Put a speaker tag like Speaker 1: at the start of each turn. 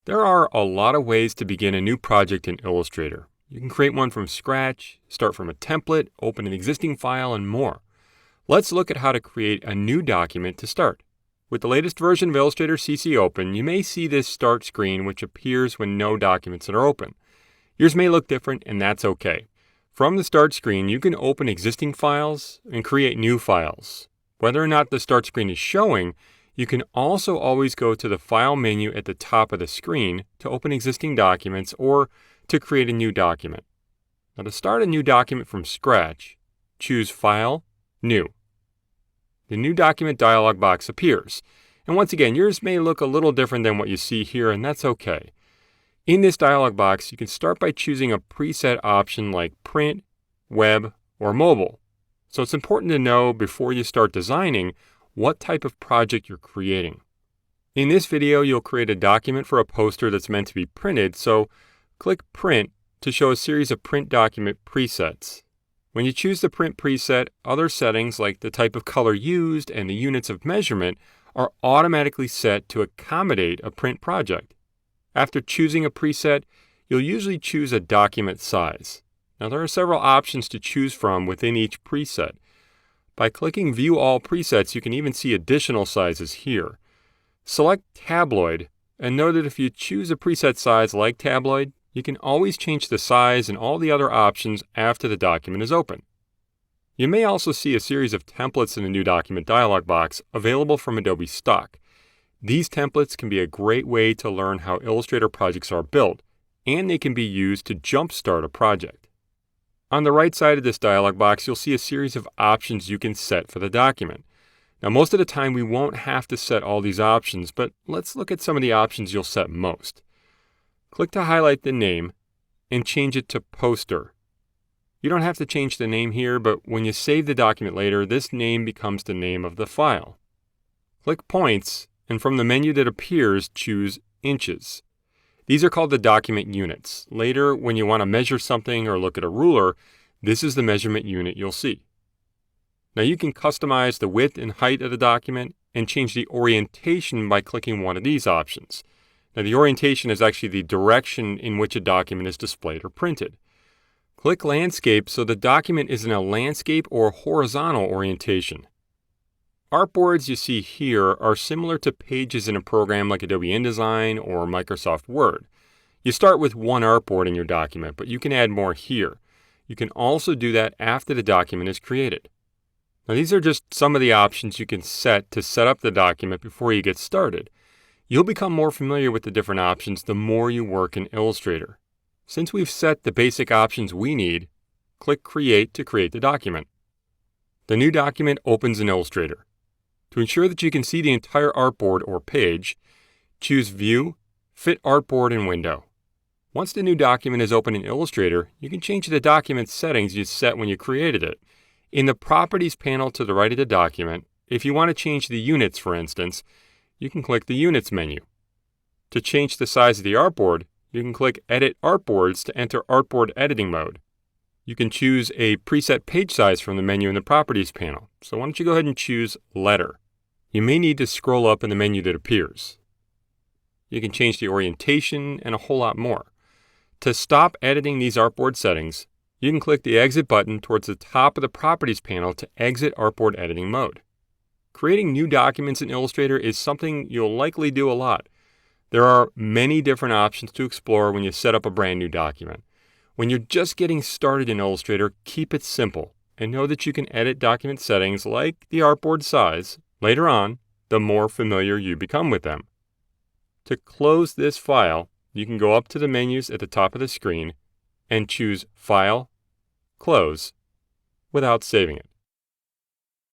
Speaker 1: There are a lot of ways to begin a new project in Illustrator. You can create one from scratch, start from a template, open an existing file, and more. Let's look at how to create a new document to start. With the latest version of Illustrator CC open, you may see this start screen which appears when no documents are open. Yours may look different, and that's okay. From the start screen, you can open existing files and create new files. Whether or not the start screen is showing, you can also always go to the File menu at the top of the screen to open existing documents or to create a new document. Now, to start a new document from scratch, choose File, New. The New Document dialog box appears. And once again, yours may look a little different than what you see here, and that's okay. In this dialog box, you can start by choosing a preset option like Print, Web, or Mobile. So it's important to know before you start designing what type of project you're creating. In this video, you'll create a document for a poster that's meant to be printed, so click Print to show a series of print document presets. When you choose the print preset, other settings like the type of color used and the units of measurement are automatically set to accommodate a print project. After choosing a preset, you'll usually choose a document size. Now, there are several options to choose from within each preset. By clicking View All Presets, you can even see additional sizes here. Select Tabloid, and note that if you choose a preset size like Tabloid, you can always change the size and all the other options after the document is open. You may also see a series of templates in the New Document dialog box available from Adobe stock. These templates can be a great way to learn how Illustrator projects are built, and they can be used to jumpstart a project. On the right side of this dialog box, you'll see a series of options you can set for the document. Now, most of the time, we won't have to set all these options, but let's look at some of the options you'll set most. Click to highlight the name and change it to Poster. You don't have to change the name here, but when you save the document later, this name becomes the name of the file. Click Points, and from the menu that appears, choose Inches. These are called the document units. Later, when you want to measure something or look at a ruler, this is the measurement unit you'll see. Now, you can customize the width and height of the document and change the orientation by clicking one of these options. Now, the orientation is actually the direction in which a document is displayed or printed. Click Landscape so the document is in a landscape or horizontal orientation. Artboards you see here are similar to pages in a program like Adobe InDesign or Microsoft Word. You start with one artboard in your document, but you can add more here. You can also do that after the document is created. Now, these are just some of the options you can set to set up the document before you get started. You'll become more familiar with the different options the more you work in Illustrator. Since we've set the basic options we need, click Create to create the document. The new document opens in Illustrator. To ensure that you can see the entire artboard or page, choose View, Fit Artboard and Window. Once the new document is open in Illustrator, you can change the document settings you set when you created it. In the Properties panel to the right of the document, if you want to change the units, for instance, you can click the Units menu. To change the size of the artboard, you can click Edit Artboards to enter artboard editing mode. You can choose a preset page size from the menu in the Properties panel. So why don't you go ahead and choose Letter. You may need to scroll up in the menu that appears. You can change the orientation and a whole lot more. To stop editing these artboard settings, you can click the Exit button towards the top of the Properties panel to exit artboard editing mode. Creating new documents in Illustrator is something you'll likely do a lot. There are many different options to explore when you set up a brand new document. When you're just getting started in Illustrator, keep it simple and know that you can edit document settings like the artboard size later on, the more familiar you become with them. To close this file, you can go up to the menus at the top of the screen and choose File, Close, without saving it.